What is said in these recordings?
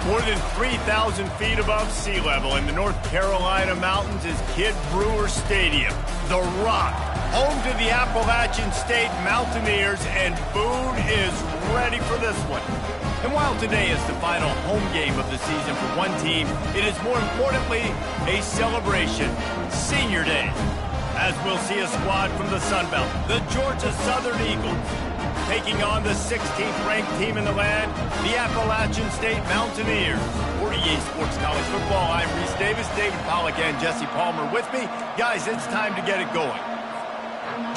More than 3,000 feet above sea level in the North Carolina mountains is Kid Brewer Stadium, the Rock, home to the Appalachian State Mountaineers, and Boone is ready for this one. And while today is the final home game of the season for one team, it is more importantly a celebration, Senior Day, as we'll see a squad from the Sun Belt, the Georgia Southern Eagles, taking on the 16th-ranked team in the land, the Appalachian State Mountaineers. For EA Sports College Football, I'm Reese Davis, David Pollack, and Jesse Palmer with me. Guys, it's time to get it going.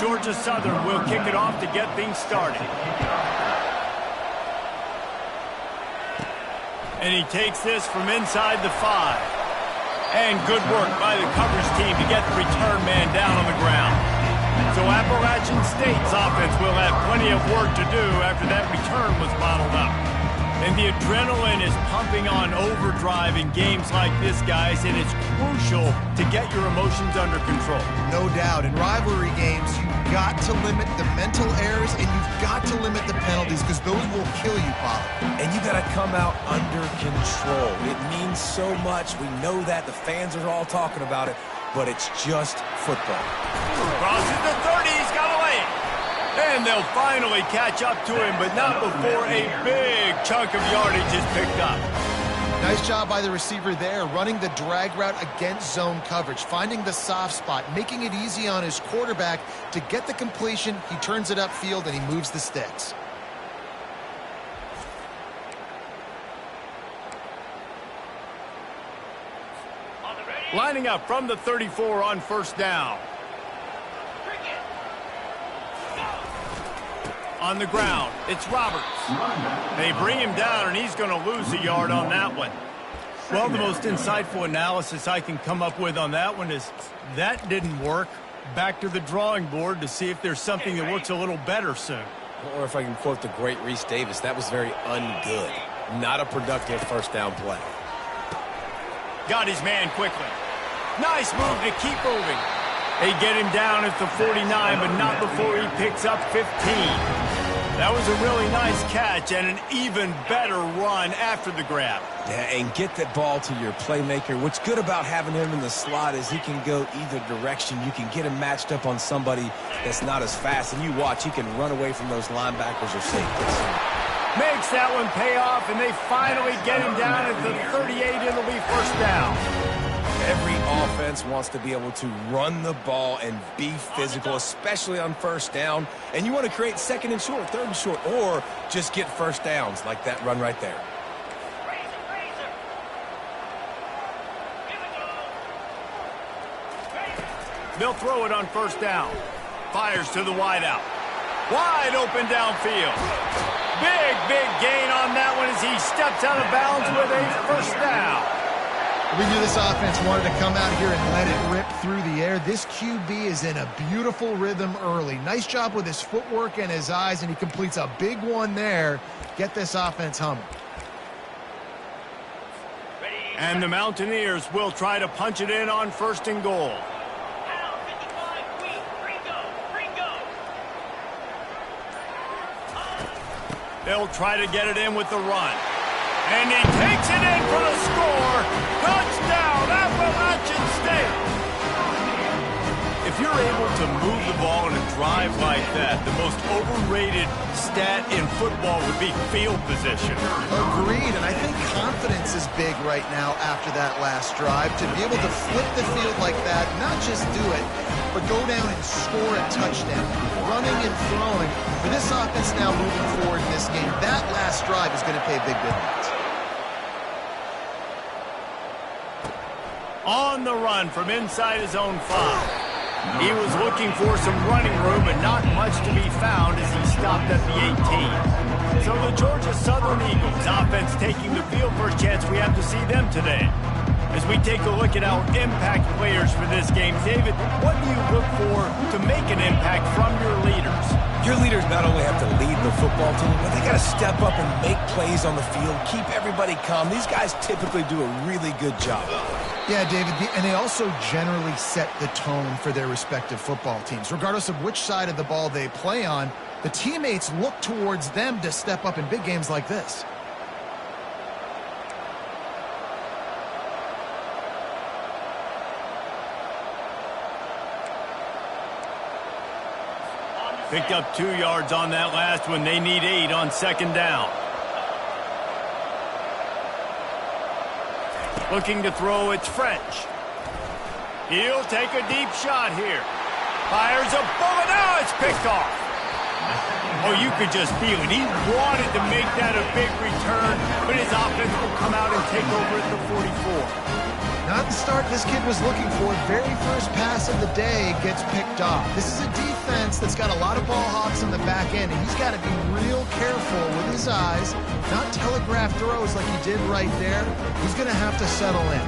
Georgia Southern will kick it off to get things started. And he takes this from inside the 5. And good work by the coverage team to get the return man down on the ground. So Appalachian State's offense will have plenty of work to do after that return was bottled up. And the adrenaline is pumping on overdrive in games like this, guys, and it's crucial to get your emotions under control. No doubt. In rivalry games, you've got to limit the mental errors and you've got to limit the penalties because those will kill you, Pollard. And you got to come out under control. It means so much. We know that. The fans are all talking about it, but it's just football. Crosses the 30. He's got to lay it. And they'll finally catch up to him, but not before a big chunk of yardage is picked up. Nice job by the receiver there, running the drag route against zone coverage, finding the soft spot, making it easy on his quarterback to get the completion. He turns it upfield, and he moves the sticks. Lining up from the 34 on first down. On the ground, it's Roberts. They bring him down, and he's going to lose a yard on that one. Well, the most insightful analysis I can come up with on that one is that didn't work. Back to the drawing board to see if there's something that works a little better soon. Or if I can quote the great Reese Davis, that was very ungood. Not a productive first down play. Got his man quickly. Nice move to keep moving. They get him down at the 49, but not before he picks up 15. That was a really nice catch and an even better run after the grab. Yeah, and get that ball to your playmaker. What's good about having him in the slot is he can go either direction. You can get him matched up on somebody that's not as fast, and you watch, he can run away from those linebackers or safeties. Makes that one pay off, and they finally get him down at the 38. It'll be first down. Every offense wants to be able to run the ball and be physical, especially on first down. And you want to create second and short, third and short, or just get first downs like that run right there. They'll throw it on first down. Fires to the wideout. Wide open downfield. Big gain on that one as he steps out of bounds with a first down. We knew this offense wanted to come out here and let it rip through the air. This QB is in a beautiful rhythm early. Nice job with his footwork and his eyes, and he completes a big one there. Get this offense humming. And the Mountaineers will try to punch it in on first and goal. They'll try to get it in with the run. And he takes it in for the score. Touchdown, Appalachian State. If you're able to move the ball in a drive like that, the most overrated stat in football would be field position. Agreed, and I think confidence is big right now after that last drive. To be able to flip the field like that, not just do it, but go down and score a touchdown. Running and throwing. For this offense now moving forward in this game, that last drive is going to pay big dividends. On the run from inside his own 5. He was looking for some running room, but not much to be found as he stopped at the 18. So the Georgia Southern Eagles offense taking the field for a chance. We have to see them today. As we take a look at our impact players for this game, David, what do you look for to make an impact from your leaders? Your leaders not only have to lead the football team, but they got to step up and make plays on the field, keep everybody calm. These guys typically do a really good job. Yeah, David, and they also generally set the tone for their respective football teams. Regardless of which side of the ball they play on, the teammates look towards them to step up in big games like this. Picked up 2 yards on that last one. They need 8 on second down. Looking to throw, it's French. He'll take a deep shot here. Fires a bullet. Now it's picked off. Oh, you could just feel it. He wanted to make that a big return, but his offense will come out and take over at the 44. Not the start this kid was looking for. Very first pass of the day gets picked off. This is a defense that's got a lot of ball hawks in the back end, and he's got to be real careful with his eyes, not telegraph throws like he did right there. He's going to have to settle in.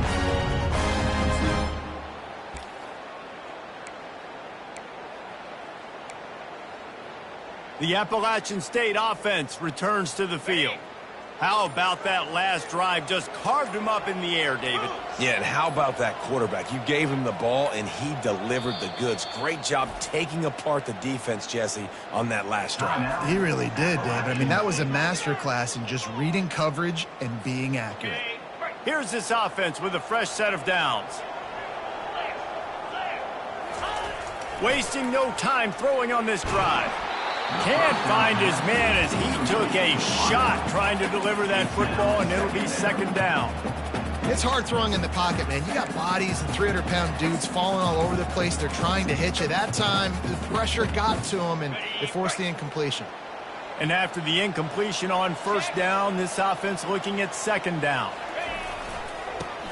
The Appalachian State offense returns to the field. How about that last drive? Just carved him up in the air, David. Yeah, and how about that quarterback? You gave him the ball, and he delivered the goods. Great job taking apart the defense, Jesse, on that last drive. He really did, David. I mean, that was a masterclass in just reading coverage and being accurate. Here's this offense with a fresh set of downs. Wasting no time throwing on this drive. Can't find his man as he took a shot trying to deliver that football, and it'll be second down. It's hard throwing in the pocket, man. You got bodies and 300-pound dudes falling all over the place. They're trying to hit you. That time, the pressure got to him, and it forced the incompletion. And after the incompletion on first down, this offense looking at second down.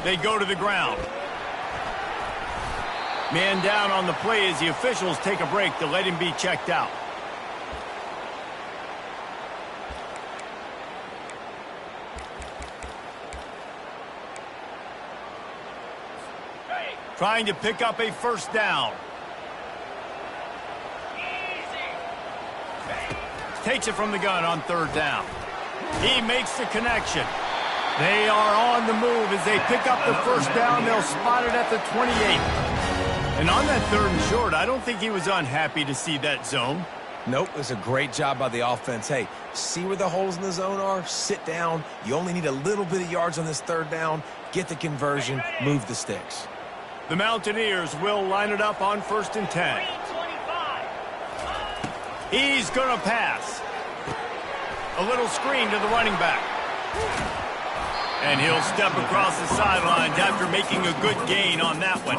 They go to the ground. Man down on the play as the officials take a break to let him be checked out. Trying to pick up a first down. Takes it from the gun on third down. He makes the connection. They are on the move as they pick up the first down. They'll spot it at the 28. And on that third and short, I don't think he was unhappy to see that zone. Nope, it was a great job by the offense. Hey, see where the holes in the zone are? Sit down. You only need a little bit of yards on this third down. Get the conversion. Move the sticks. The Mountaineers will line it up on 1st and 10. He's going to pass. A little screen to the running back. And he'll step across the sidelines after making a good gain on that one.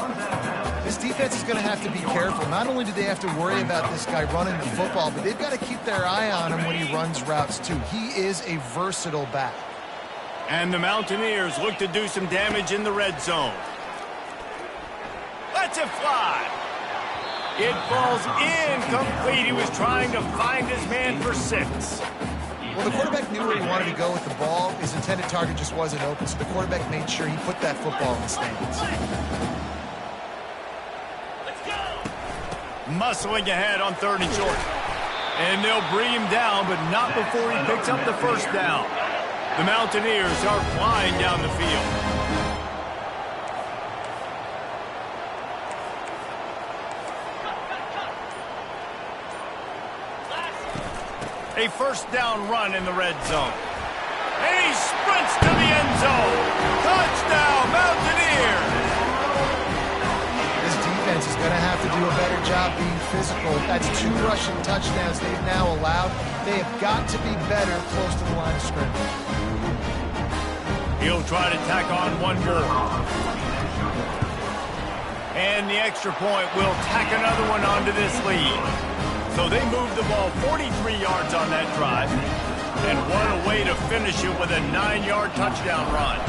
This defense is going to have to be careful. Not only do they have to worry about this guy running the football, but they've got to keep their eye on him when he runs routes too. He is a versatile back. And the Mountaineers look to do some damage in the red zone. Lets it fly. It falls incomplete. He was trying to find his man for 6. Well, the quarterback knew where he wanted to go with the ball. His intended target just wasn't open, so the quarterback made sure he put that football in the stands. Let's go. Muscling ahead on 3rd and short. And they'll bring him down, but not before he picks up the first down. The Mountaineers are flying down the field. A first down run in the red zone. And he sprints to the end zone. Touchdown, Mountaineers! This defense is going to have to do a better job being physical. That's 2 rushing touchdowns they've now allowed. They have got to be better close to the line of scrimmage. He'll try to tack on one more. And the extra point will tack another one onto this lead. So they moved the ball 43 yards on that drive. And what a way to finish it with a 9-yard touchdown run.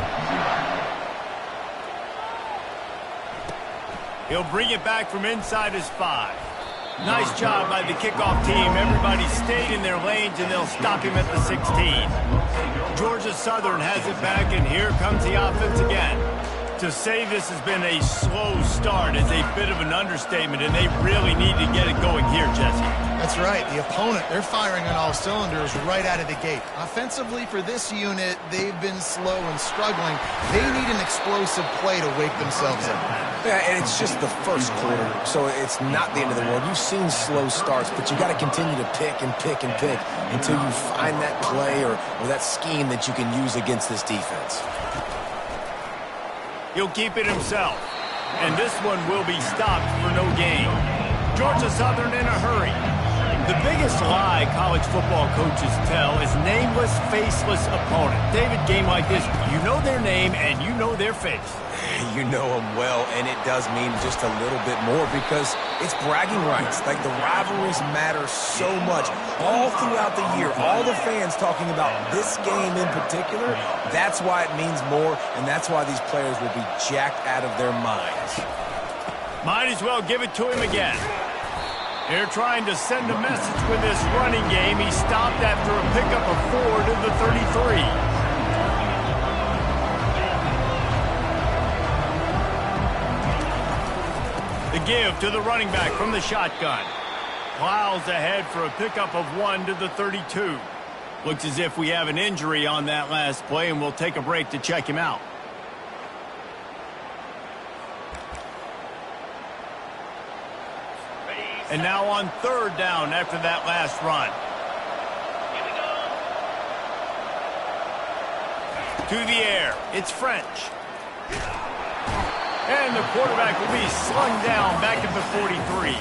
He'll bring it back from inside his 5. Nice job by the kickoff team. Everybody stayed in their lanes, and they'll stop him at the 16. Georgia Southern has it back, and here comes the offense again. To say this has been a slow start is a bit of an understatement, and they really need to get it going here, Jesse. That's right. The opponent, they're firing on all cylinders right out of the gate. Offensively for this unit, they've been slow and struggling. They need an explosive play to wake themselves up. Yeah, and it's just the first quarter, so it's not the end of the world. You've seen slow starts, but you got to continue to pick and pick and pick until you find that play or that scheme that you can use against this defense. He'll keep it himself. And this one will be stopped for no gain. Georgia Southern in a hurry. The biggest lie college football coaches tell is nameless, faceless opponent. David, game like this, you know their name and you know their face. You know them well, and it does mean just a little bit more because it's bragging rights. Like, the rivalries matter so much. All throughout the year, all the fans talking about this game in particular, that's why it means more, and that's why these players will be jacked out of their minds. Might as well give it to him again. They're trying to send a message with this running game. He stopped after a pickup of 4 to the 33. The give to the running back from the shotgun. Plows ahead for a pickup of 1 to the 32. Looks as if we have an injury on that last play, and we'll take a break to check him out. And now on 3rd down after that last run. To the air, it's French. And the quarterback will be slung down back at the 43.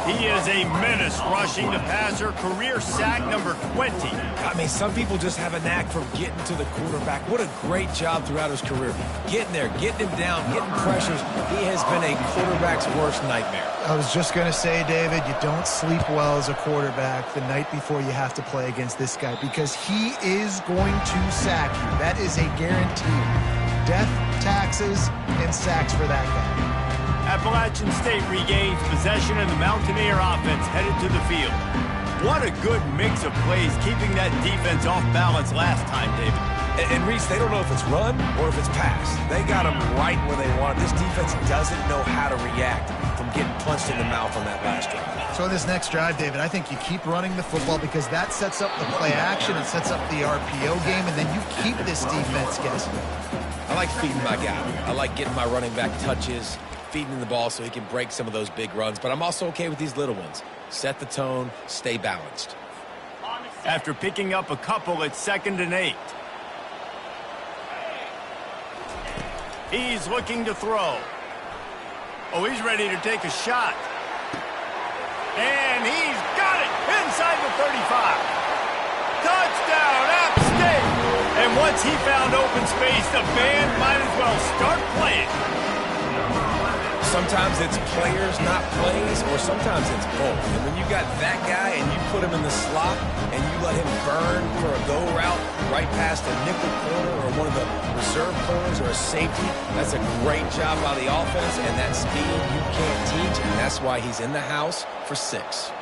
He is a menace rushing the passer, career sack number 20. I mean, some people just have a knack for getting to the quarterback. What a great job throughout his career. Getting there, getting him down, getting pressures. He has been a quarterback's worst nightmare. I was just going to say, David, you don't sleep well as a quarterback the night before you have to play against this guy because he is going to sack you. That is a guarantee. Death, taxes, and sacks for that guy. Appalachian State regains possession and the Mountaineer offense headed to the field. What a good mix of plays keeping that defense off balance last time, David. And Reese, they don't know if it's run or if it's pass. They got them right where they want. This defense doesn't know how to react from getting punched in the mouth on that last drive. So in this next drive, David, I think you keep running the football because that sets up the play action, it sets up the RPO game, and then you keep this defense guessing. I like feeding my guy. I like getting my running back touches, feeding him the ball so he can break some of those big runs. But I'm also okay with these little ones. Set the tone, stay balanced. After picking up a couple, it's 2nd and 8. He's looking to throw. Oh, he's ready to take a shot. And he's got it inside the 35. Touchdown, App State. And once he found open space, the band might as well start playing. Sometimes it's players, not plays, or sometimes it's both. And when you got that guy and you put him in the slot and you let him burn for a go route right past a nickel corner or one of the reserve corners or a safety, that's a great job by the offense, and that speed you can't teach, and that's why he's in the house for 6.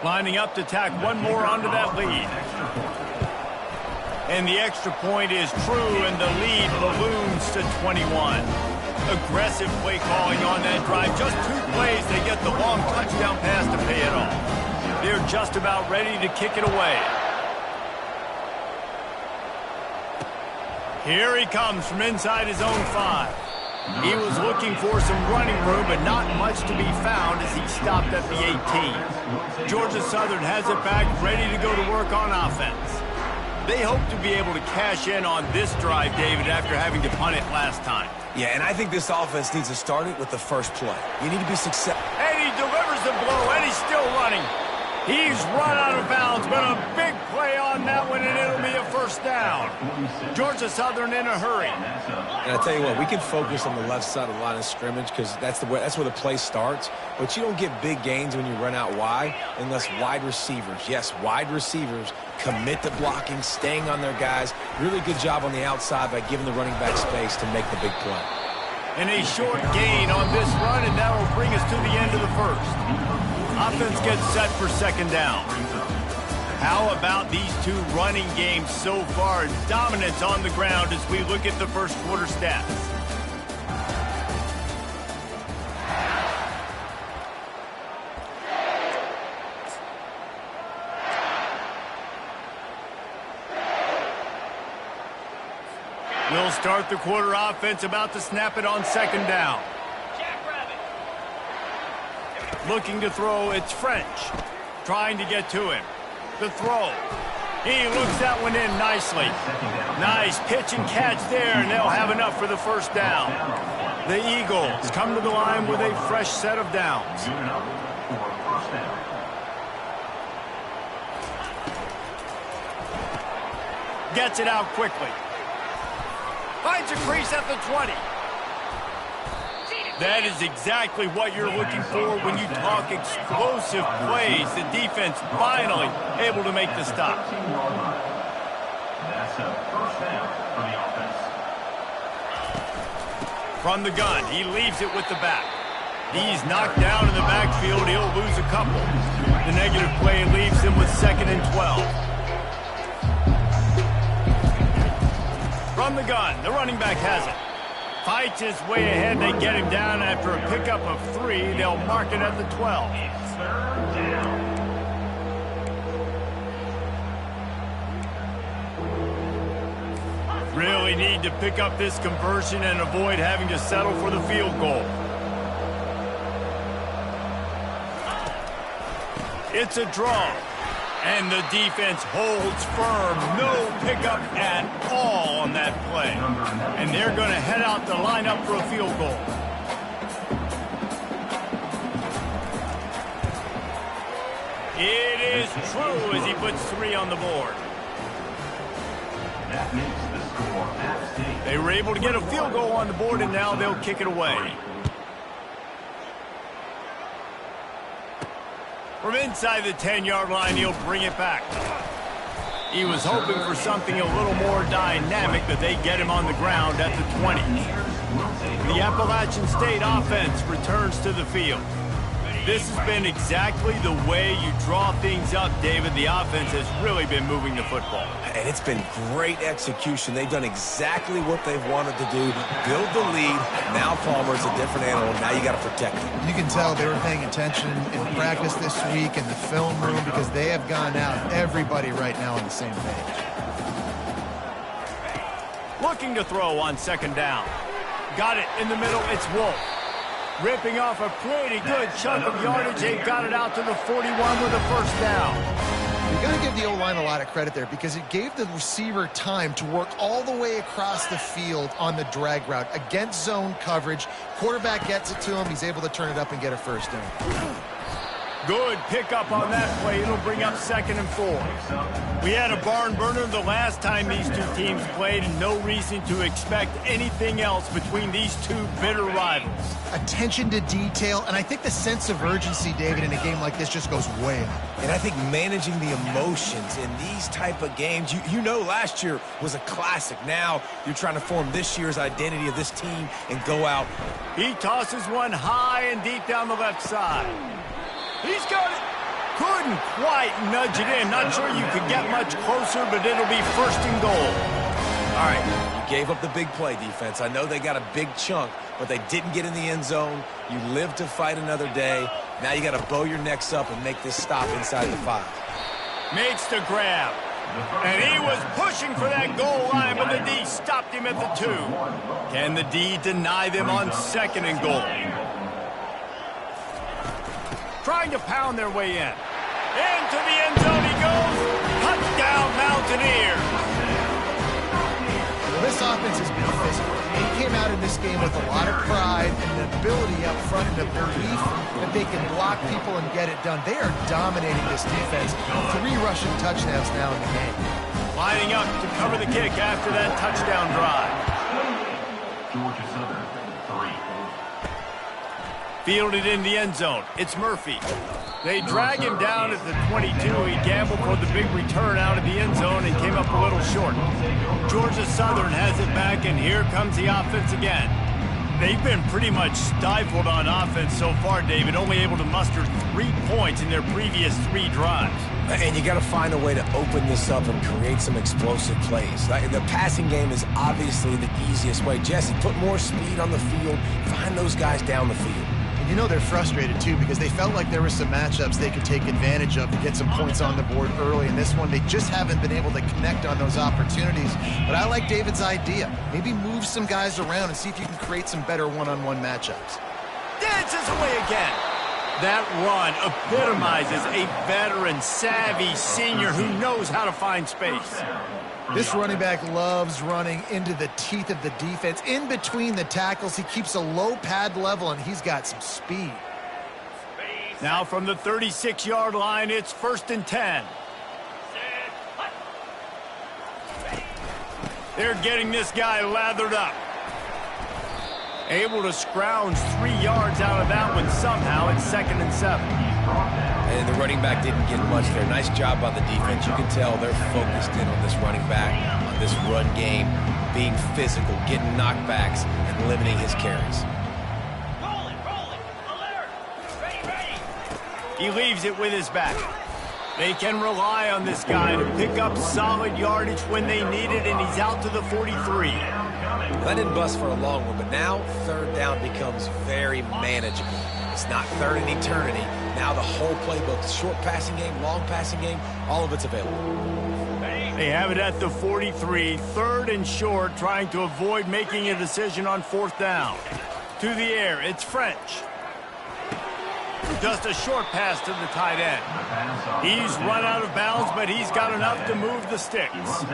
Lining up to tack one more onto that lead. And the extra point is true, and the lead balloons to 21. Aggressive play calling on that drive. Just 2 plays, they get the long touchdown pass to pay it off. They're just about ready to kick it away. Here he comes from inside his own 5. He was looking for some running room, but not much to be found as he stopped at the 18. Georgia Southern has it back, ready to go to work on offense. They hope to be able to cash in on this drive, David, after having to punt it last time. Yeah, and I think this offense needs to start it with the first play. You need to be successful. And he delivers the blow, and he's still running. He's run out of bounds, but a big play on that one, and it'll be a 1st down. Georgia Southern in a hurry. And I tell you what, we can focus on the left side of the line of scrimmage because that's where the play starts. But you don't get big gains when you run out wide unless wide receivers, yes, wide receivers, commit to blocking, staying on their guys. Really good job on the outside by giving the running back space to make the big play. And a short gain on this run, and that will bring us to the end of the 1st. Offense gets set for 2nd down. How about these 2 running games so far? Dominance on the ground as we look at the 1st quarter stats. We'll start the quarter offense about to snap it on 2nd down. Looking to throw, it's French. Trying to get to him. The throw. He looks that one in nicely. Nice pitch and catch there, and they'll have enough for the first down. The Eagles come to the line with a fresh set of downs. Gets it out quickly. Finds a crease at the 20. That is exactly what you're looking for when you talk explosive plays. The defense finally able to make the stop. That's a first down for the offense. From the gun, he leaves it with the back. He's knocked down in the backfield. He'll lose a couple. The negative play leaves him with 2nd and 12. From the gun, the running back has it. Fights his way ahead. They get him down after a pickup of 3. They'll mark it at the 12. Third down. Really need to pick up this conversion and avoid having to settle for the field goal. It's a draw. And the defense holds firm. No pickup at all on that play. And they're going to head out to line up for a field goal. It is true as he puts 3 on the board. That makes the score at 6. They were able to get a field goal on the board, and now they'll kick it away. From inside the 10-yard line, he'll bring it back. He was hoping for something a little more dynamic, but they get him on the ground at the 20. The Appalachian State offense returns to the field. This has been exactly the way you draw things up, David. The offense has really been moving the football. And it's been great execution. They've done exactly what they've wanted to do. Build the lead. Now Palmer's a different animal. Now you got to protect him. You can tell they were paying attention in practice this week in the film room because they have gone out, everybody right now on the same page. Looking to throw on 2nd down. Got it in the middle. It's Wolf. Ripping off a pretty good chunk of yardage. They got it out to the 41 with a first down. You got to give the O-line a lot of credit there because it gave the receiver time to work all the way across the field on the drag route against zone coverage. Quarterback gets it to him. He's able to turn it up and get a first down. Good pickup on that play. It'll bring up 2nd and 4. We had a barn burner the last time these two teams played, and no reason to expect anything else between these two bitter rivals. Attention to detail, and I think the sense of urgency, David, in a game like this just goes way up. And I think managing the emotions in these type of games, you know last year was a classic. Now you're trying to form this year's identity of this team and go out. He tosses one high and deep down the left side. He's got it. Couldn't quite nudge it in. Not sure you could get much closer, but it'll be 1st and goal. All right, you gave up the big play, defense. I know they got a big chunk, but they didn't get in the end zone. You live to fight another day. Now you got to bow your necks up and make this stop inside the 5. Makes the grab. And he was pushing for that goal line, but the D stopped him at the 2. Can the D deny them on 2nd and goal? Trying to pound their way in. Into the end zone he goes. Touchdown, Mountaineers. Well, this offense has been physical. They came out in this game with a lot of pride and the ability up front and the belief that they can block people and get it done. They are dominating this defense. 3 rushing touchdowns now in the game. Lining up to cover the kick after that touchdown drive. Georgia Southern, 3. Fielded in the end zone. It's Murphy. They drag him down at the 22. He gambled for the big return out of the end zone and came up a little short. Georgia Southern has it back, and here comes the offense again. They've been pretty much stifled on offense so far, David, only able to muster 3 points in their previous 3 drives. And you got to find a way to open this up and create some explosive plays. The passing game is obviously the easiest way. Jesse, put more speed on the field. Find those guys down the field. And you know they're frustrated, too, because they felt like there were some matchups they could take advantage of to get some points on the board early. In this one, they just haven't been able to connect on those opportunities. But I like David's idea. Maybe move some guys around and see if you can create some better one-on-one matchups. Dances away again. That run epitomizes a veteran, savvy senior who knows how to find space. This running back loves running into the teeth of the defense. In between the tackles, he keeps a low pad level, and he's got some speed. Now from the 36-yard line, it's 1st and 10. They're getting this guy lathered up. Able to scrounge 3 yards out of that one somehow. It's 2nd and 7. And the running back didn't get much there. Nice job on the defense. You can tell they're focused in on this running back, on this run game, being physical, getting knockbacks, and limiting his carries. He leaves it with his back. They can rely on this guy to pick up solid yardage when they need it, and he's out to the 43. That didn't bust for a long one, but now 3rd down becomes very manageable. It's not 3rd and eternity. Now the whole playbook, short passing game, long passing game, all of it's available. They have it at the 43, 3rd and short, trying to avoid making a decision on 4th down. To the air, it's French. Just a short pass to the tight end. He's run out of bounds, but he's got enough to move the sticks.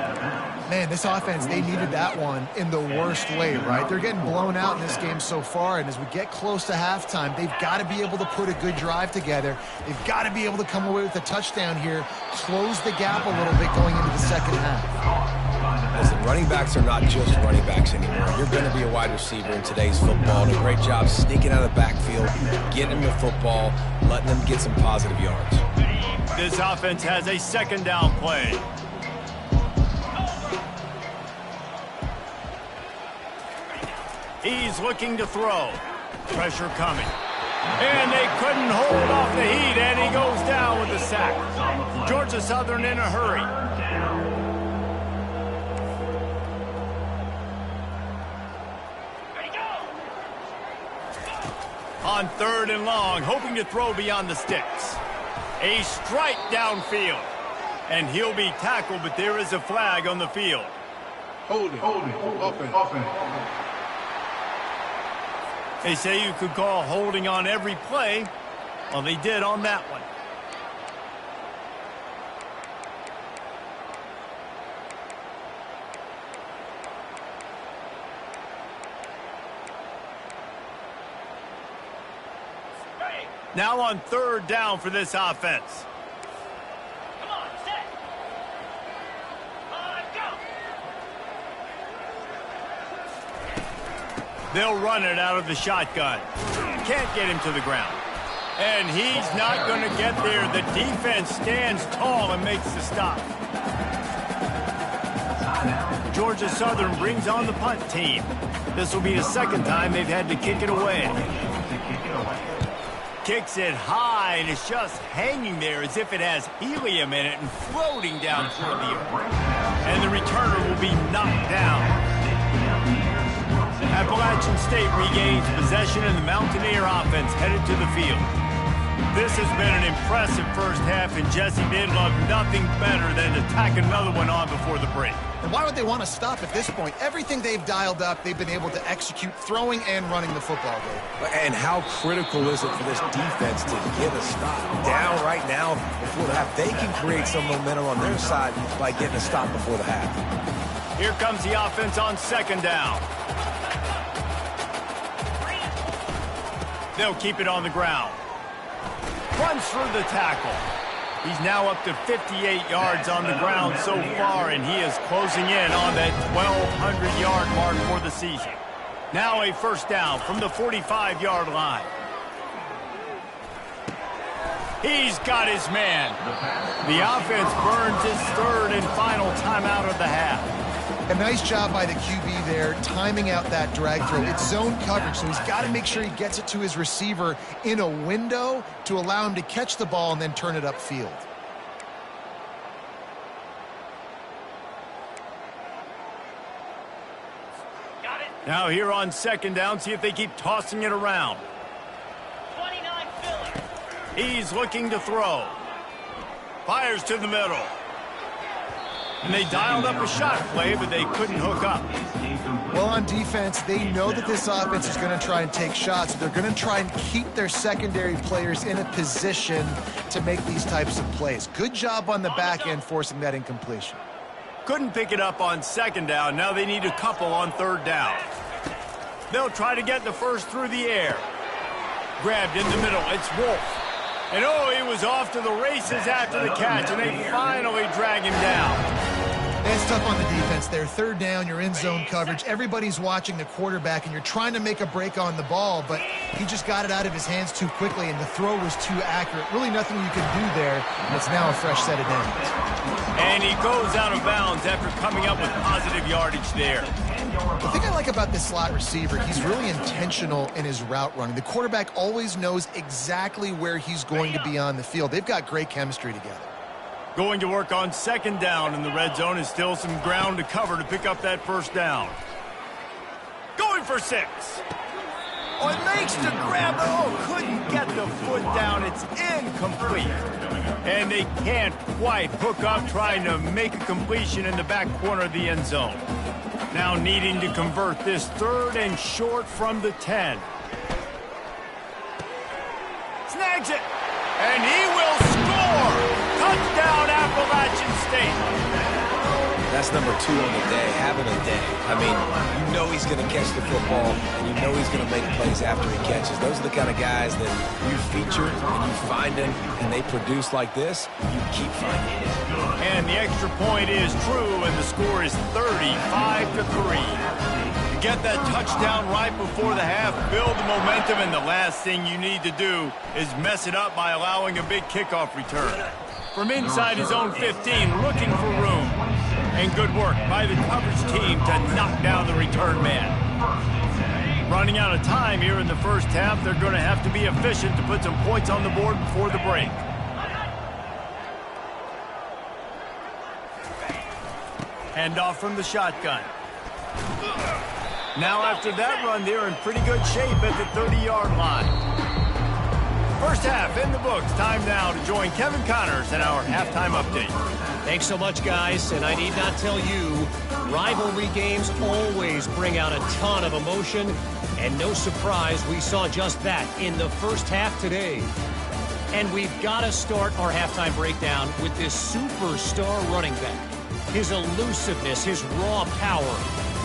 Man, this offense, they needed that one in the worst way, right? They're getting blown out in this game so far, and as we get close to halftime, they've got to be able to put a good drive together. They've got to be able to come away with a touchdown here, close the gap a little bit going into the second half. Listen, running backs are not just running backs anymore. You're going to be a wide receiver in today's football. And a great job sneaking out of the backfield, getting them the football, letting them get some positive yards. This offense has a 2nd down play. He's looking to throw. Pressure coming. And they couldn't hold off the heat, and he goes down with a sack. Georgia Southern in a hurry. On 3rd and long, hoping to throw beyond the sticks. A strike downfield. And he'll be tackled, but there is a flag on the field. Hold it. Offense. They say you could call holding on every play. Well, they did on that one. Now on 3rd down for this offense. Come on, set. Go. They'll run it out of the shotgun. Can't get him to the ground. And he's not going to get there. The defense stands tall and makes the stop. Georgia Southern brings on the punt team. This will be the 2nd time they've had to kick it away. Kicks it high, and it's just hanging there as if it has helium in it and floating down toward the earth. And the returner will be knocked down. Appalachian State regains possession, and the Mountaineer offense headed to the field. This has been an impressive first half, and Jesse did love nothing better than to tack another one on before the break. And why would they want to stop at this point? Everything they've dialed up, they've been able to execute throwing and running the football game. And how critical is it for this defense to get a stop down right now before the half? They can create some momentum on their side by getting a stop before the half. Here comes the offense on 2nd down. They'll keep it on the ground. Runs through the tackle. He's now up to 58 yards on the ground so far, and he is closing in on that 1,200-yard mark for the season. Now a 1st down from the 45-yard line. He's got his man. The offense burns his 3rd and final timeout of the half. A nice job by the QB there, timing out that drag throw. It's zone coverage, so he's got to make sure he gets it to his receiver in a window to allow him to catch the ball and then turn it upfield. Now here on 2nd down, see if they keep tossing it around. 29 Philly. He's looking to throw. Fires to the middle. And they dialed up a shot play, but they couldn't hook up. Well, on defense, they know that this offense is going to try and take shots. They're going to try and keep their secondary players in a position to make these types of plays. Good job on the back end forcing that incompletion. Couldn't pick it up on second down. Now they need a couple on third down. They'll try to get the first through the air. Grabbed in the middle. It's Wolf. And oh, he was off to the races after the catch, and they finally drag him down. It's tough on the defense there. Third down, you're in zone coverage. Everybody's watching the quarterback, and you're trying to make a break on the ball, but he just got it out of his hands too quickly, and the throw was too accurate. Really nothing you can do there. It's now a fresh set of downs. And he goes out of bounds after coming up with positive yardage there. The thing I like about this slot receiver, he's really intentional in his route running. The quarterback always knows exactly where he's going to be on the field. They've got great chemistry together. Going to work on second down in the red zone is still some ground to cover to pick up that first down. Going for 6. Oh, it makes the grab. Oh, couldn't get the foot down. It's incomplete. And they can't quite hook up trying to make a completion in the back corner of the end zone. Now needing to convert this third and short from the 10. Snags it. And he will score. Touchdown, Appalachian State. That's number 2 on the day, having a day. I mean, you know he's going to catch the football, and you know he's going to make plays after he catches. Those are the kind of guys that you feature, and you find them, and they produce like this, you keep finding it. And the extra point is true, and the score is 35-3. Get that touchdown right before the half, build the momentum, and the last thing you need to do is mess it up by allowing a big kickoff return. From inside his own 15, looking for room. And good work by the coverage team to knock down the return man. Running out of time here in the first half, they're going to have to be efficient to put some points on the board before the break. Handoff from the shotgun. Now after that run, they're in pretty good shape at the 30-yard line. First half in the books. Time now to join Kevin Connors in our halftime update. Thanks so much, guys. And I need not tell you, rivalry games always bring out a ton of emotion. And no surprise, we saw just that in the first half today. And we've got to start our halftime breakdown with this superstar running back. His elusiveness, his raw power.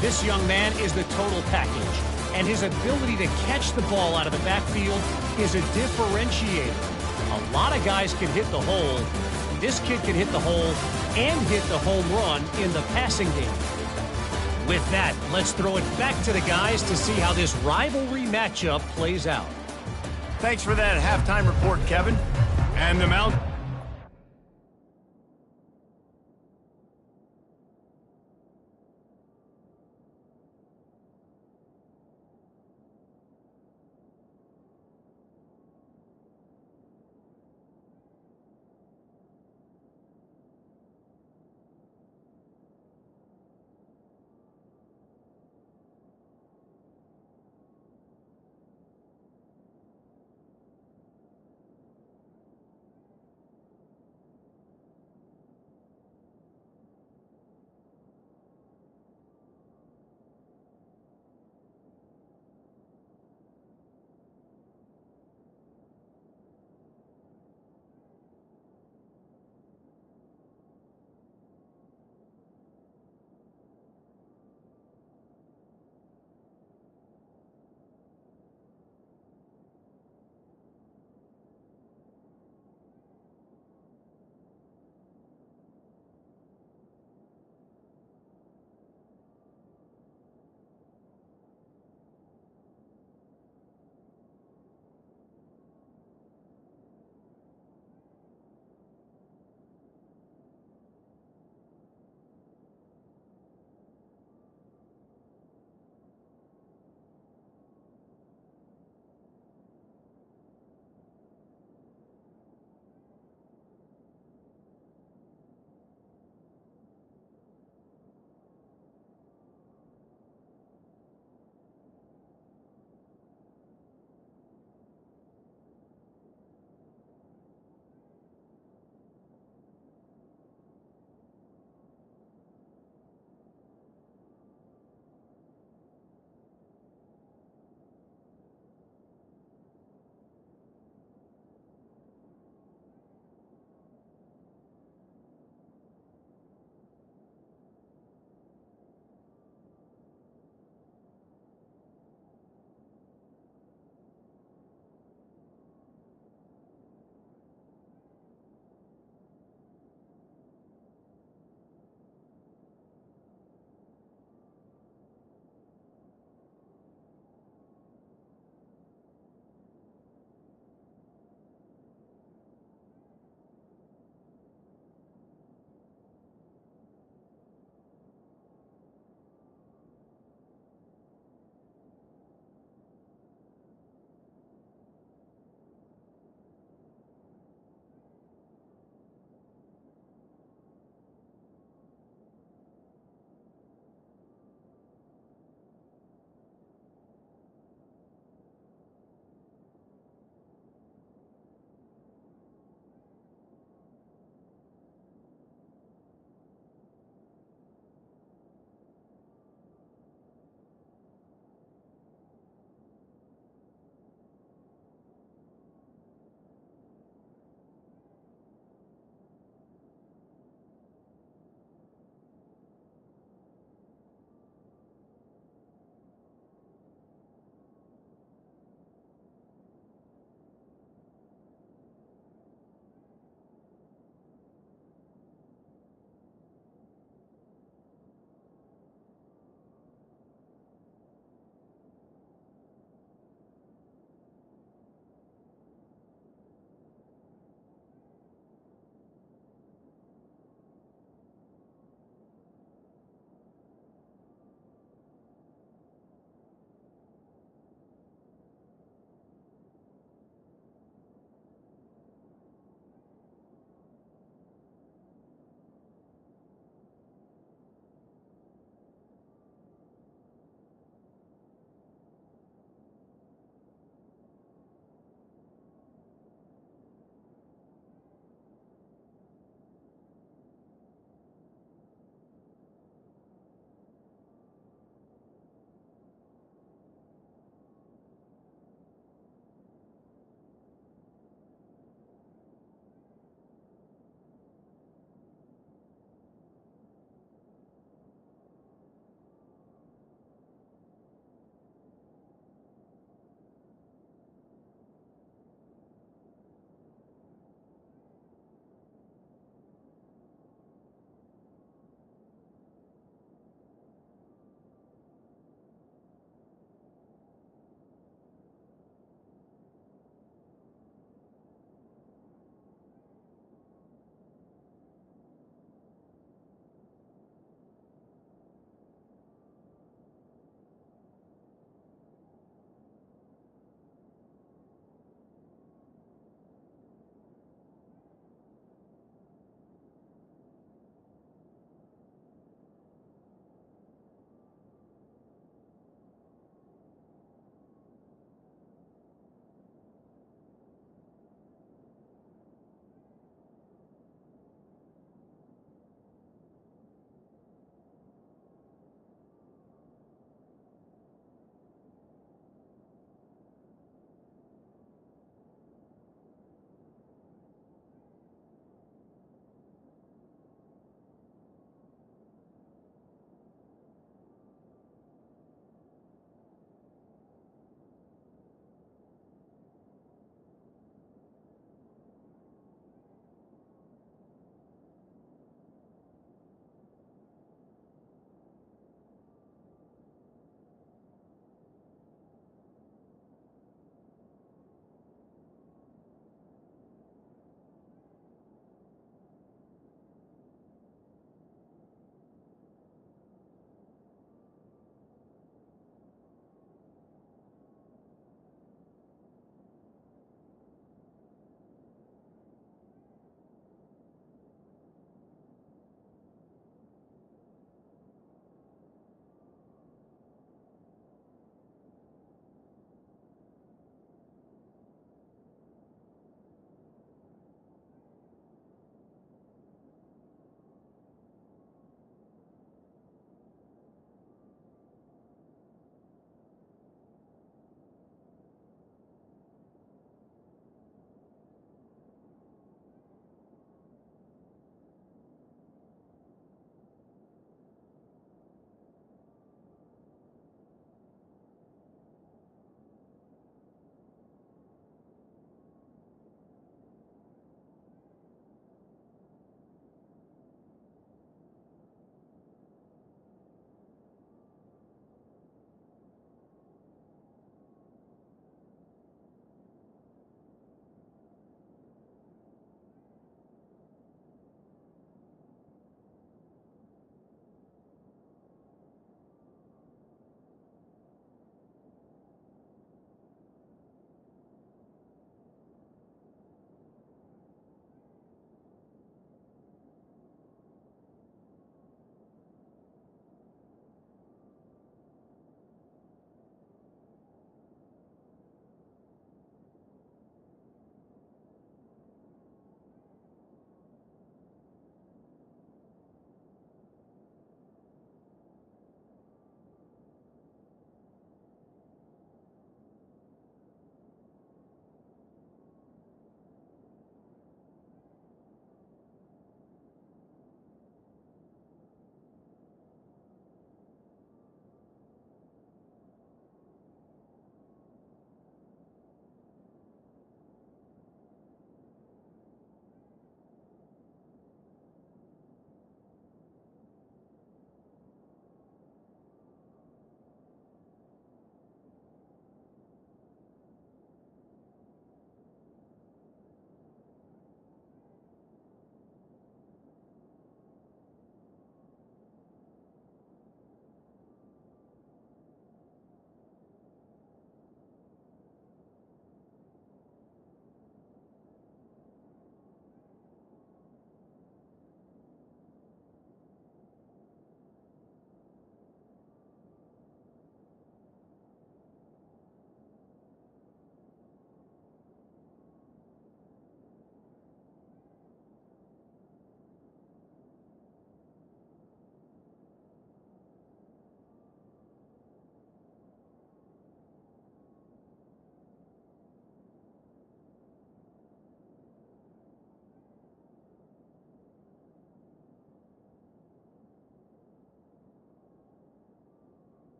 This young man is the total package. And his ability to catch the ball out of the backfield is a differentiator. A lot of guys can hit the hole. This kid can hit the hole and hit the home run in the passing game. With that, let's throw it back to the guys to see how this rivalry matchup plays out. Thanks for that halftime report, Kevin. And the Mount.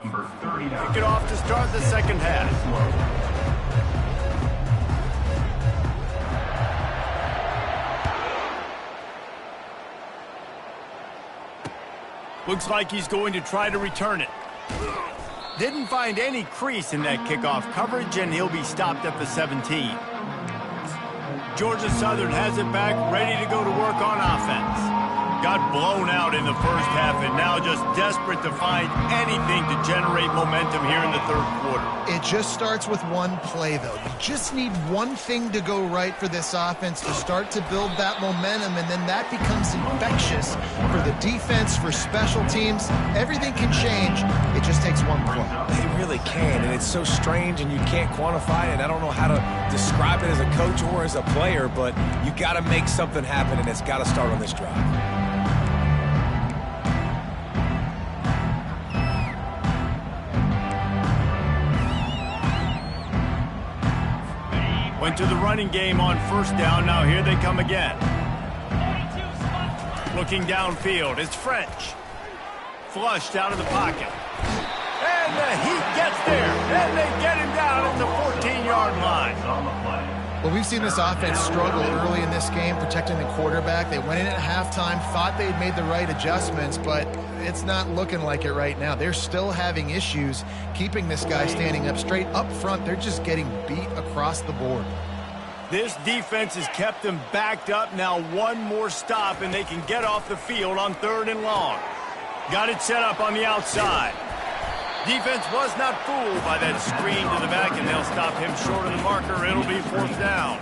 Number 39. Kick it off to start the second half. Looks like he's going to try to return it. Didn't find any crease in that kickoff coverage, and he'll be stopped at the 17. Georgia Southern has it back, ready to go to work on offense. Got blown out in the first half and now just desperate to find anything to generate momentum here in the third quarter. It just starts with one play, though. You just need one thing to go right for this offense to start to build that momentum, and then that becomes infectious for the defense, for special teams. Everything can change. It just takes one play. It really can, and it's so strange, and you can't quantify it. I don't know how to describe it as a coach or as a player, but you got to make something happen, and it's got to start on this drive. Went to the running game on first down. Now here they come again. Looking downfield, it's French. Flushed out of the pocket. And the Heat gets there. And they get him down at the 14-yard line. Well, we've seen this offense struggle early in this game protecting the quarterback. They went in at halftime, thought they'd made the right adjustments, but it's not looking like it right now. They're still having issues keeping this guy standing up straight. Up front, they're just getting beat across the board. This defense has kept them backed up. Now one more stop, and they can get off the field on 3rd and long. Got it set up on the outside. Defense was not fooled by that screen to the back, and they'll stop him short of the marker. It'll be 4th down.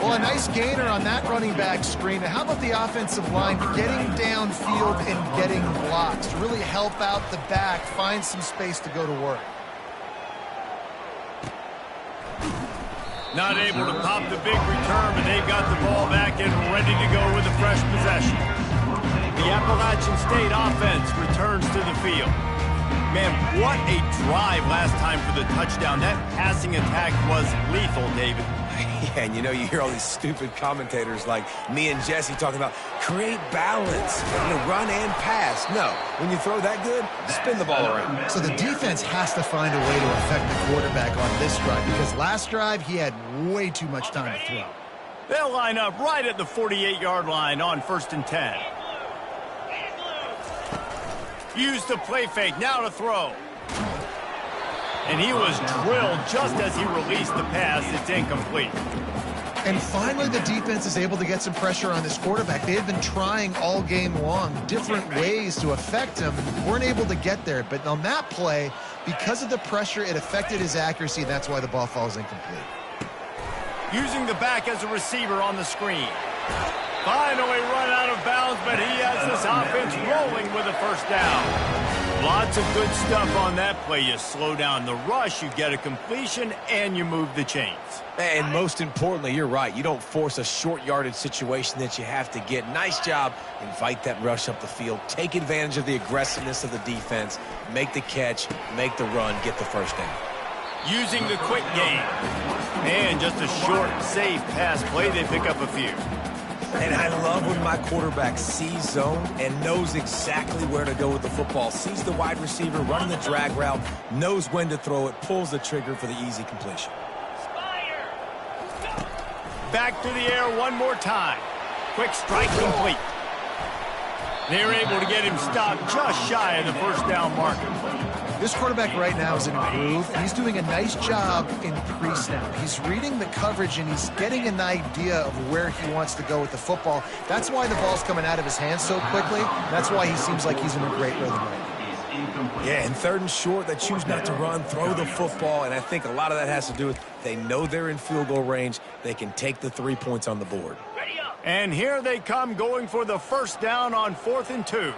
Well, a nice gainer on that running back screen. How about the offensive line getting downfield and getting blocks to really help out the back, find some space to go to work? Not able to pop the big return, but they've got the ball back and ready to go with a fresh possession. The Appalachian State offense returns to the field. Man, what a drive last time for the touchdown. That passing attack was lethal, David. Yeah, and you hear all these stupid commentators like me and Jesse talking about create balance, run and pass. No, when you throw that good, spin the ball around. So the defense has to find a way to affect the quarterback on this drive, because last drive he had way too much time to throw. They'll line up right at the 48-yard line on 1st and 10. Used the play fake, now to throw. And he was drilled just as he released the pass. It's incomplete. And finally, the defense is able to get some pressure on this quarterback. They have been trying all game long different ways to affect him. Weren't able to get there. But on that play, because of the pressure, it affected his accuracy, and that's why the ball falls incomplete. Using the back as a receiver on the screen. Finally run out of bounds, but he has this offense rolling with a 1st down. Lots of good stuff on that play. You slow down the rush, you get a completion, and you move the chains. And most importantly, you're right. You don't force a short yardage situation that you have to get. Nice job. Invite that rush up the field. Take advantage of the aggressiveness of the defense. Make the catch, make the run, get the 1st down. Using the quick game. And just a short, safe pass play. They pick up a few. And I love when my quarterback sees zone and knows exactly where to go with the football. Sees the wide receiver running the drag route, knows when to throw it, pulls the trigger for the easy completion. Back to the air one more time. Quick strike complete. They're able to get him stopped just shy of the 1st down marker. This quarterback right now is in a groove, and he's doing a nice job in pre-snap. He's reading the coverage, and he's getting an idea of where he wants to go with the football. That's why the ball's coming out of his hands so quickly. That's why he seems like he's in a great rhythm right now. Yeah, and 3rd and short, they choose not to run, throw the football, and I think a lot of that has to do with they know they're in field goal range. They can take the 3 points on the board. And here they come going for the 1st down on 4th and 2.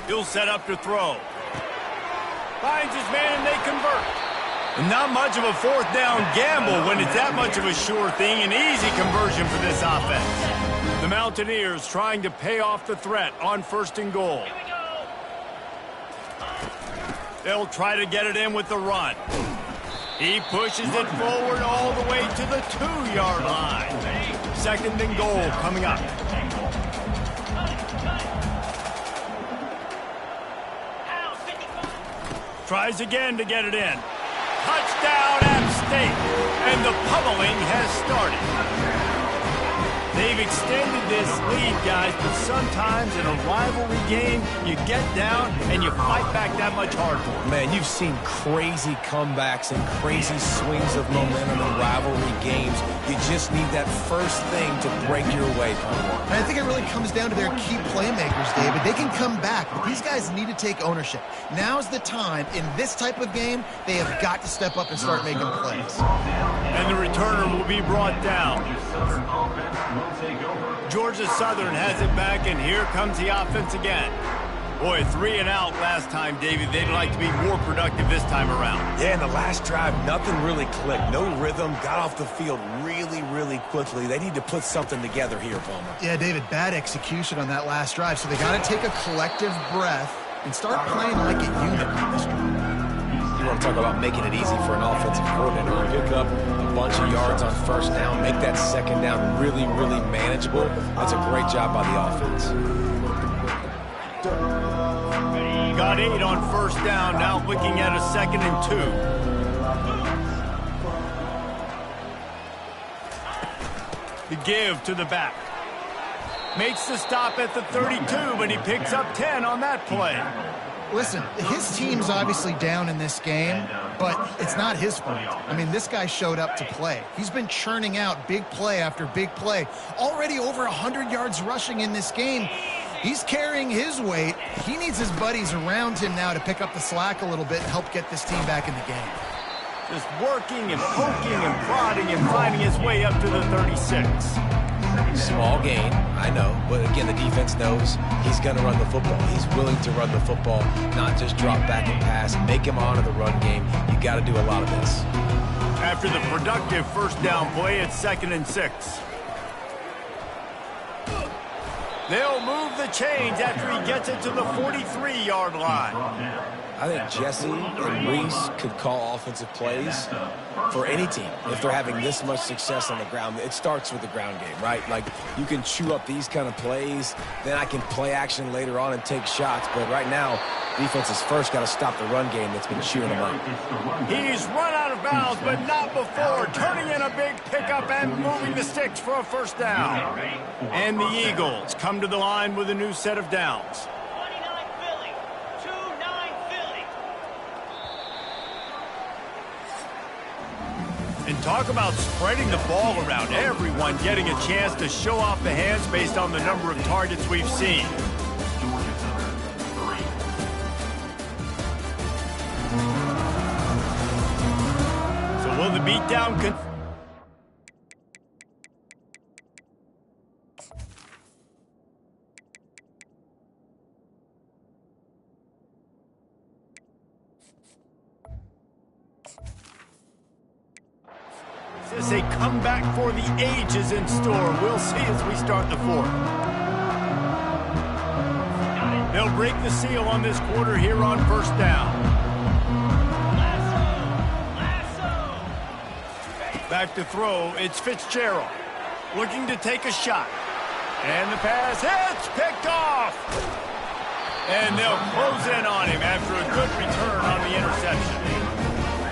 He'll set up to throw. Finds his man and they convert. Not much of a 4th down gamble when it's that much of a sure thing. An easy conversion for this offense. The Mountaineers trying to pay off the threat on 1st and goal. They'll try to get it in with the run. He pushes it forward all the way to the 2-yard line. 2nd and goal coming up. Tries again to get it in. Touchdown, App State. And the pummeling has started. They've extended this lead, guys, but sometimes in a rivalry game, you get down and you fight back that much harder. Man, you've seen crazy comebacks and crazy swings of momentum in rivalry games. You just need that first thing to break your way, Palmer. And I think it really comes down to their key playmakers, David. They can come back, but these guys need to take ownership. Now's the time. In this type of game, they have got to step up and start making plays. And the returner will be brought down. Georgia Southern has it back, and here comes the offense again. Boy, 3 and out last time, David. They'd like to be more productive this time around. Yeah, in the last drive, nothing really clicked. No rhythm, got off the field really, really quickly. They need to put something together here, Palmer. Yeah, David, bad execution on that last drive, so they got to take a collective breath and start playing like a unit on this drive. You want to talk about making it easy for an offensive coordinator. Pick up a bunch of yards on first down, make that second down really, really manageable. That's a great job by the offense. Got 8 on first down, now looking at a 2nd and 2. The give to the back. Makes the stop at the 32, but he picks up 10 on that play. Listen, his team's obviously down in this game, but it's not his fault. I mean, this guy showed up to play. He's been churning out big play after big play. Already over 100 yards rushing in this game. He's carrying his weight. He needs his buddies around him now to pick up the slack a little bit and help get this team back in the game. Just working and poking and prodding and finding his way up to the 36. Small gain, I know, but again, the defense knows he's going to run the football. He's willing to run the football, not just drop back and pass, make him honor the run game. You got to do a lot of this. After the productive first down play, it's 2nd and 6. They'll move the chains after he gets it to the 43-yard line. I think Jesse and Reese could call offensive plays for any team if they're having this much success on the ground. It starts with the ground game, right? Like, you can chew up these kind of plays, then I can play action later on and take shots. But right now, defense has first got to stop the run game that's been chewing them up. He's run out of bounds, but not before. Turning in a big pickup and moving the sticks for a first down. And the Eagles come to the line with a new set of downs. And talk about spreading the ball around. Everyone getting a chance to show off the hands based on the number of targets we've seen. So will the beatdown continue? Is this a comeback for the ages in store? We'll see as we start the 4th. They'll break the seal on this quarter here on first down. Back to throw, it's Fitzgerald. Looking to take a shot. And the pass hits, picked off. And they'll close in on him after a good return on the interception.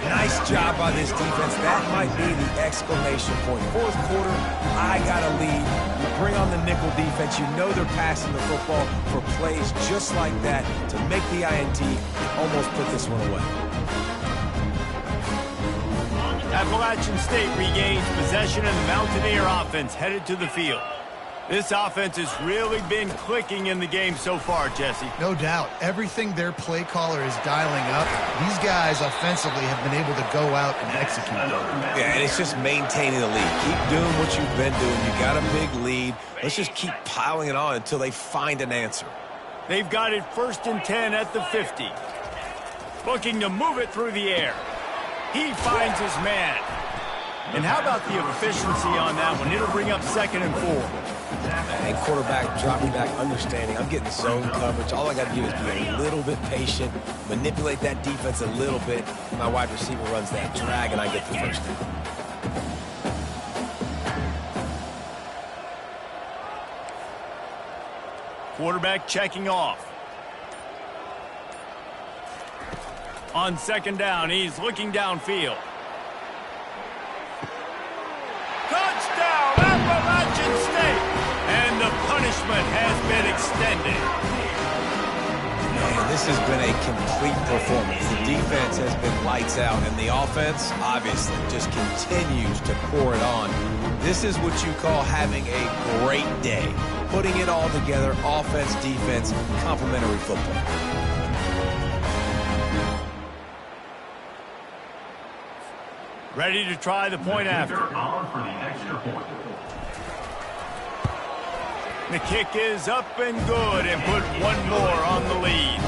Nice job by this defense. That might be the exclamation point. 4th quarter, I got a lead. You bring on the nickel defense. You know they're passing the football for plays just like that to make the INT almost put this one away. Appalachian State regains possession and the Mountaineer offense headed to the field. This offense has really been clicking in the game so far, Jesse. No doubt. Everything their play caller is dialing up, these guys offensively have been able to go out and execute. Yeah, and it's just maintaining the lead. Keep doing what you've been doing. You got a big lead. Let's just keep piling it on until they find an answer. They've got it 1st and 10 at the 50. Looking to move it through the air. He finds his man. And how about the efficiency on that one? It'll bring up 2nd and 4. And quarterback dropping back, understanding I'm getting zone coverage. All I got to do is be a little bit patient, manipulate that defense a little bit. My wide receiver runs that drag, and I get the first down. Quarterback checking off. On second down, he's looking downfield. Touchdown, Appalachian State! And the punishment has been extended. Man, this has been a complete performance. The defense has been lights out, and the offense, obviously, just continues to pour it on. This is what you call having a great day. Putting it all together, offense, defense, complementary football. Ready to try the point after. On for the extra point. The kick is up and good and put one more on the lead.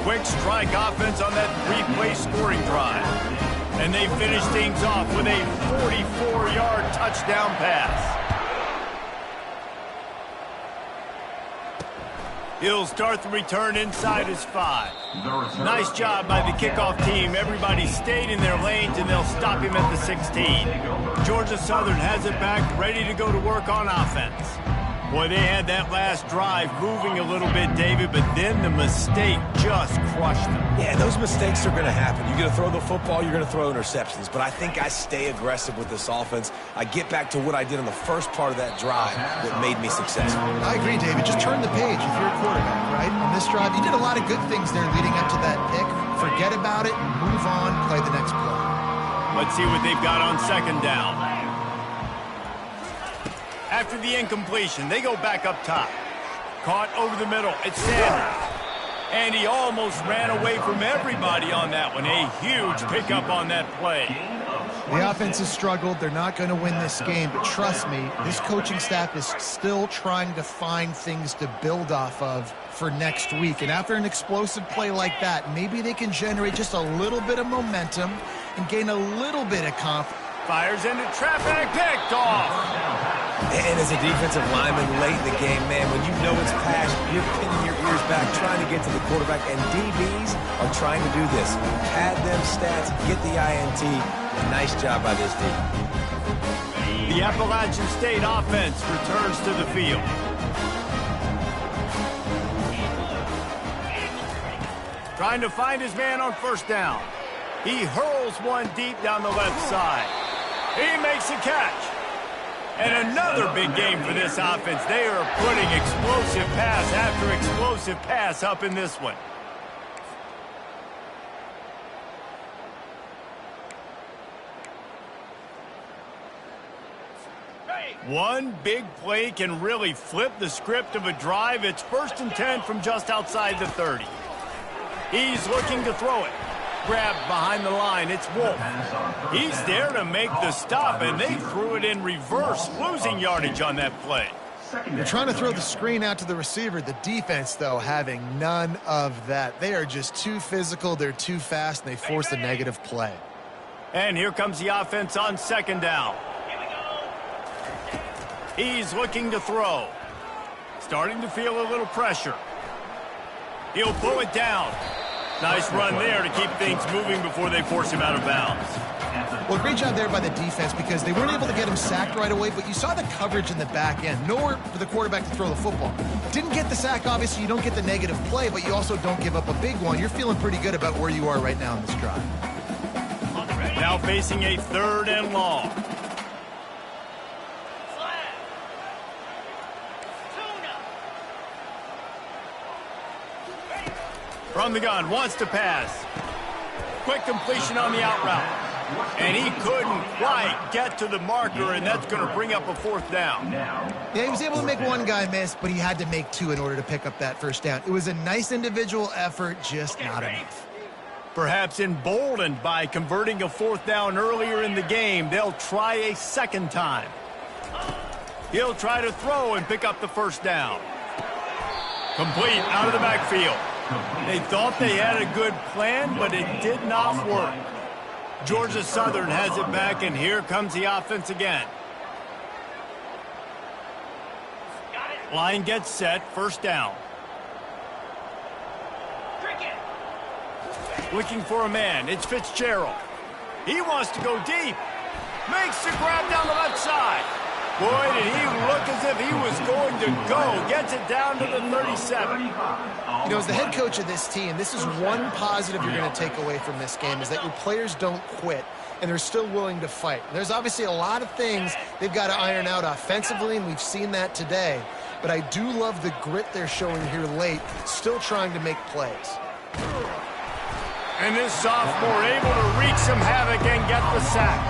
Quick strike offense on that three-play scoring drive. And they finish things off with a 44-yard touchdown pass. He'll start the return inside his 5. Nice job by the kickoff team. Everybody stayed in their lanes, and they'll stop him at the 16. Georgia Southern has it back, ready to go to work on offense. Boy, they had that last drive moving a little bit, David, but then the mistake just crushed them. Yeah, those mistakes are going to happen. You're going to throw the football, you're going to throw interceptions. But I think I stay aggressive with this offense. I get back to what I did on the first part of that drive that made me successful. I agree, David. Just turn the page if you're a quarterback, right? On this drive, you did a lot of good things there leading up to that pick. Forget about it, move on, play the next play. Let's see what they've got on second down. After the incompletion, they go back up top. Caught over the middle. It's Sanders. And he almost ran away from everybody on that one. A huge pickup on that play. The offense has struggled. They're not going to win this game, but trust me, this coaching staff is still trying to find things to build off of for next week. And after an explosive play like that, maybe they can generate just a little bit of momentum and gain a little bit of confidence. Fires into traffic, picked off. And as a defensive lineman late in the game, man, when you know it's pass, you're pinning your ears back, trying to get to the quarterback, and DBs are trying to do this. Pad them stats, get the INT. Nice job by this team. The Appalachian State offense returns to the field. Trying to find his man on first down. He hurls one deep down the left side. He makes a catch. And another big game for this offense. They are putting explosive pass after explosive pass up in this one. One big play can really flip the script of a drive. It's 1st and 10 from just outside the 30. He's looking to throw it. Grabbed behind the line. It's Wolf. He's there to make the stop, and they threw it in reverse, losing yardage on that play. They're trying to throw the screen out to the receiver. The defense, though, having none of that. They are just too physical. They're too fast, and they force a negative play. And here comes the offense on second down. He's looking to throw. Starting to feel a little pressure. He'll pull it down. Nice run there to keep things moving before they force him out of bounds. Well, great job there by the defense because they weren't able to get him sacked right away, but you saw the coverage in the back end. Nowhere for the quarterback to throw the football. Didn't get the sack, obviously. You don't get the negative play, but you also don't give up a big one. You're feeling pretty good about where you are right now in this drive. Now facing a 3rd and long. From the gun, wants to pass. Quick completion on the out route. And he couldn't quite get to the marker, and that's going to bring up a 4th down. Yeah, he was able to make one guy miss, but he had to make 2 in order to pick up that 1st down. It was a nice individual effort, just not enough. Perhaps emboldened by converting a 4th down earlier in the game, they'll try a 2nd time. He'll try to throw and pick up the 1st down. Complete out of the backfield. They thought they had a good plan, but it did not work. Georgia Southern has it back, and here comes the offense again. Line gets set, 1st down. Looking for a man, it's Fitzgerald. He wants to go deep. Makes the grab down the left side. Boy, did he look as if he was going to go. Gets it down to the 37. You know, as the head coach of this team, this is one positive you're going to take away from this game, is that your players don't quit, and they're still willing to fight. There's obviously a lot of things they've got to iron out offensively, and we've seen that today. But I do love the grit they're showing here late, still trying to make plays. And this sophomore able to wreak some havoc and get the sack.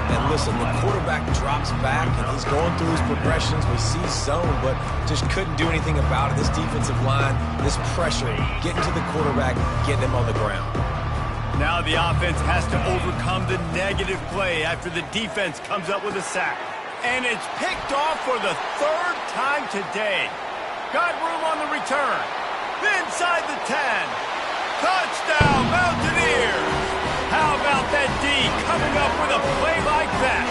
And listen, the quarterback drops back, and he's going through his progressions. We see zone, but just couldn't do anything about it. This defensive line, this pressure, getting to the quarterback, getting him on the ground. Now the offense has to overcome the negative play after the defense comes up with a sack. And it's picked off for the third time today. Got room on the return. Inside the 10. Touchdown, Mountaineers! How about that D coming up with a play like that?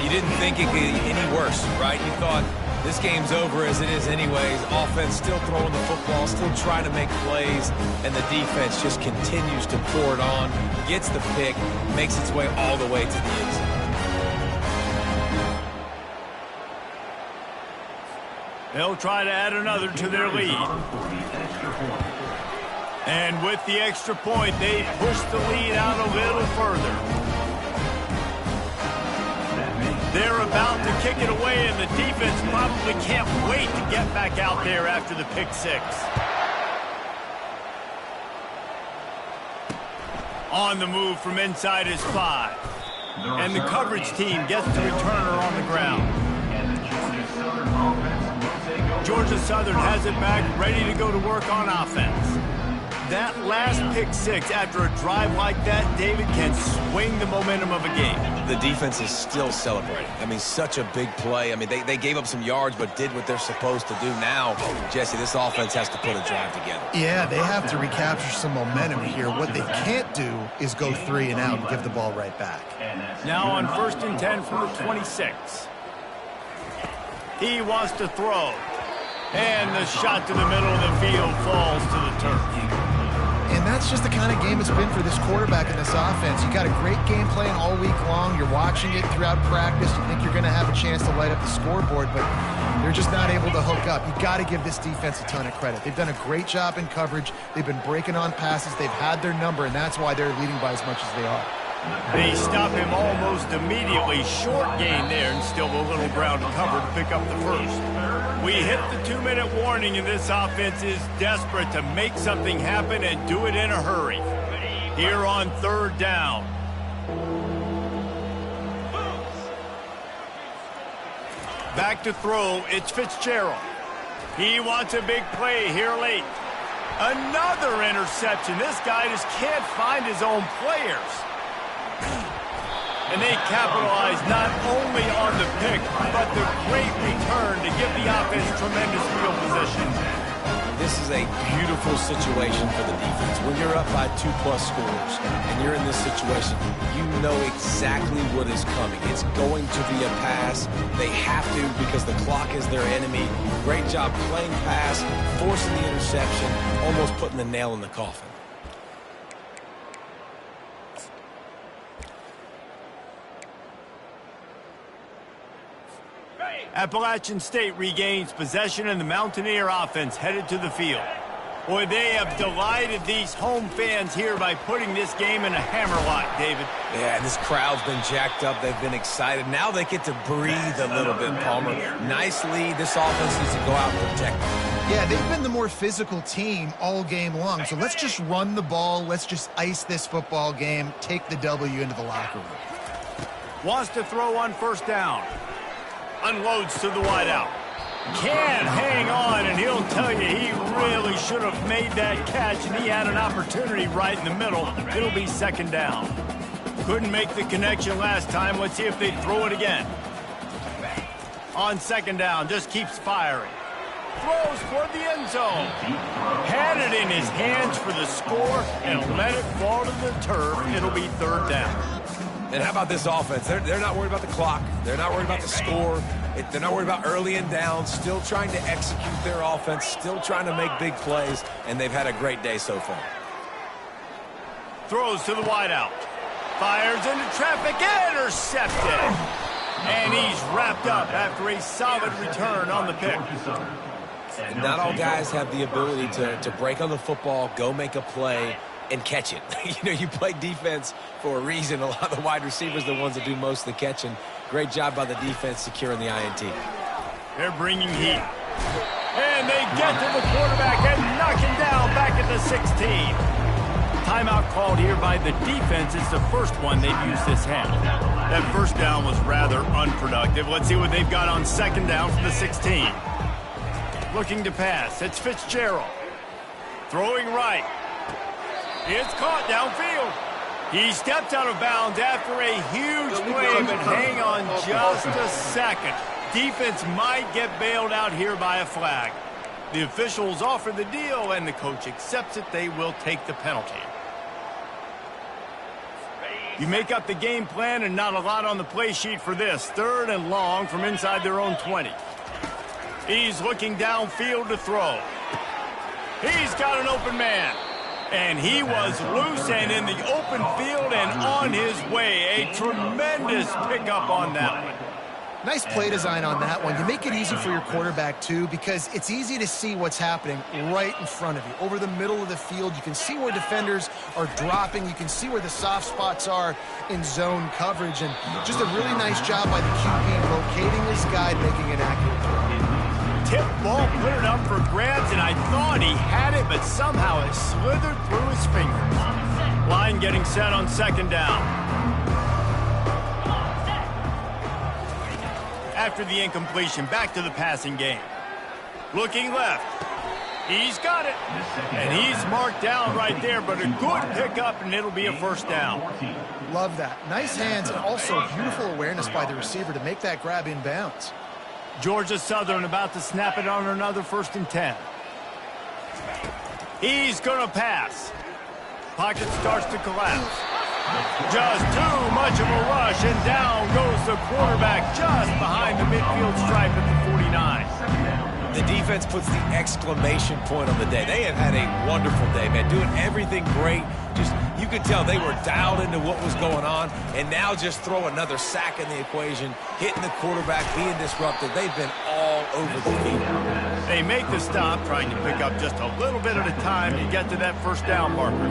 You didn't think it could get any worse, right? You thought this game's over as it is anyways. Offense still throwing the football, still trying to make plays, and the defense just continues to pour it on, gets the pick, makes its way all the way to the end zone. They'll try to add another to their lead. And with the extra point, they push the lead out a little further. They're about to kick it away, and the defense probably can't wait to get back out there after the pick six. On the move from inside his 5. And the coverage team gets the returner on the ground. Georgia Southern has it back, ready to go to work on offense. That last pick six after a drive like that, David, can swing the momentum of a game. The defense is still celebrating. I mean, such a big play. I mean, they gave up some yards but did what they're supposed to do. Now, Jesse, this offense has to put a drive together. Yeah, they have to recapture some momentum here. What they can't do is go 3 and out and give the ball right back. Now on 1st and 10 from the 26. He wants to throw. And the shot to the middle of the field falls to the turf. And that's just the kind of game it's been for this quarterback in this offense. You got a great game plan all week long. You're watching it throughout practice. You think you're going to have a chance to light up the scoreboard, but they're just not able to hook up. You got to give this defense a ton of credit. They've done a great job in coverage. They've been breaking on passes. They've had their number, and that's why they're leading by as much as they are. They stop him almost immediately. Short gain there, and still a little ground to cover to pick up the first. We hit the 2-minute warning, and this offense is desperate to make something happen and do it in a hurry. Here on 3rd down. Back to throw, it's Fitzgerald. He wants a big play here late. Another interception. This guy just can't find his own players. And they capitalize not only on the pick, but the great return to give the offense tremendous field position. This is a beautiful situation for the defense. When you're up by 2+ scores and you're in this situation, you know exactly what is coming. It's going to be a pass. They have to because the clock is their enemy. Great job playing pass, forcing the interception, almost putting the nail in the coffin. Appalachian State regains possession, and the Mountaineer offense headed to the field. Boy, they have delighted these home fans here by putting this game in a hammerlock, David. Yeah, this crowd's been jacked up. They've been excited. Now they get to breathe a little bit, Palmer. Nice lead. This offense needs to go out and protect them. Yeah, they've been the more physical team all game long. So let's just run the ball. Let's just ice this football game, take the W into the locker room. Wants to throw on 1st down. Unloads to the wideout. Can't hang on, and he'll tell you he really should have made that catch, and he had an opportunity right in the middle. It'll be 2nd down. Couldn't make the connection last time. Let's see if they throw it again. On 2nd down, just keeps firing. Throws for the end zone. Had it in his hands for the score and let it fall to the turf. It'll be 3rd down. And how about this offense? They're not worried about the clock. They're not worried about the score. They're not worried about early and down. Still trying to execute their offense. Still trying to make big plays. And they've had a great day so far. Throws to the wideout. Fires into traffic, intercepted. And he's wrapped up after a solid return on the pick. Not all guys have the ability to break on the football, go make a play, and catch it. You play defense for a reason. A lot of the wide receivers are the ones that do most of the catching. Great job by the defense securing the INT. They're bringing heat. And they get to the quarterback and knock him down back at the 16. Timeout called here by the defense. It's the first one they've used this half. That first down was rather unproductive. Let's see what they've got on second down from the 16. Looking to pass. It's Fitzgerald. Throwing right. It's caught downfield. He steps out of bounds after a huge play, but hang on just a second. Defense might get bailed out here by a flag. The officials offer the deal, and the coach accepts it. They will take the penalty. You make up the game plan, and not a lot on the play sheet for this. 3rd and long from inside their own 20. He's looking downfield to throw. He's got an open man. And he was loose and in the open field and on his way. A tremendous pickup on that one. Nice play design on that one. You make it easy for your quarterback, too, because it's easy to see what's happening right in front of you. Over the middle of the field, you can see where defenders are dropping. You can see where the soft spots are in zone coverage. And just a really nice job by the QB locating this guy, making an accurate throw. Tip ball, put it up for grabs, and I thought he had it, but somehow it slithered through his fingers. Line getting set on second down. After the incompletion, back to the passing game. Looking left. He's got it. And he's marked down right there, but a good pickup, and it'll be a first down. Love that. Nice hands and also beautiful awareness by the receiver to make that grab in bounds. Georgia Southern about to snap it on another 1st and 10. He's going to pass. Pocket starts to collapse. Just too much of a rush, and down goes the quarterback just behind the midfield stripe at the 49. The defense puts the exclamation point on the day. They have had a wonderful day, man, doing everything great. Just, you could tell they were dialed into what was going on, and now just throw another sack in the equation, hitting the quarterback, being disruptive. They've been all over the field. They make the stop, trying to pick up just a little bit at a time to get to that first down marker.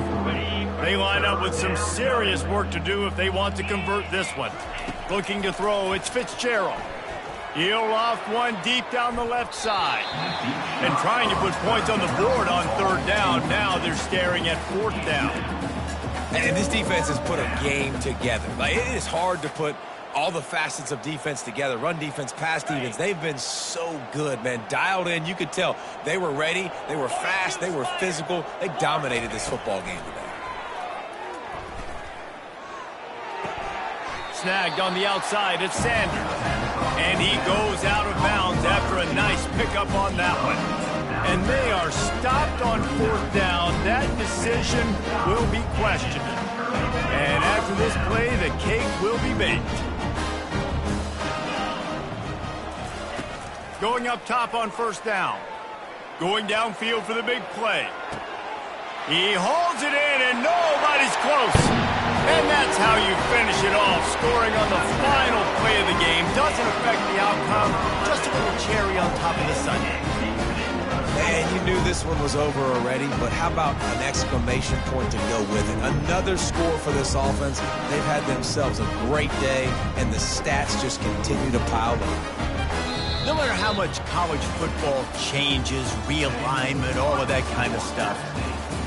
They line up with some serious work to do if they want to convert this one. Looking to throw, it's Fitzgerald. He'll loft one deep down the left side. And trying to put points on the board on 3rd down. Now they're staring at 4th down. And this defense has put a game together. Like, it is hard to put all the facets of defense together. Run defense, pass defense. They've been so good, man. Dialed in. You could tell they were ready. They were fast. They were physical. They dominated this football game today. Snagged on the outside, it's Sanders. And he goes out of bounds after a nice pickup on that one. And they are stopped on 4th down. That decision will be questioned. And after this play, the cake will be baked. Going up top on 1st down. Going downfield for the big play. He holds it in, and nobody's close. And that's how you finish it off. Scoring on the final play of the game doesn't affect the outcome. Just a little cherry on top of the sundae. Man, you knew this one was over already, but how about an exclamation point to go with it? Another score for this offense. They've had themselves a great day, and the stats just continue to pile up. No matter how much college football changes, realignment, all of that kind of stuff,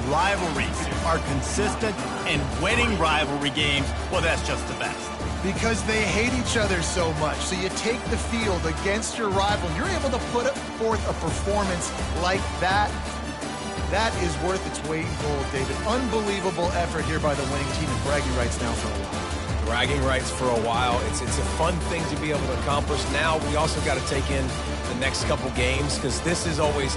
rivalries are consistent, and winning rivalry games, well, that's just the best. Because they hate each other so much. So you take the field against your rival. You're able to put forth a performance like that. That is worth its weight in gold, David. Unbelievable effort here by the winning team, and bragging rights now for a while. Bragging rights for a while. It's a fun thing to be able to accomplish. Now we also got to take in the next couple games, because this is always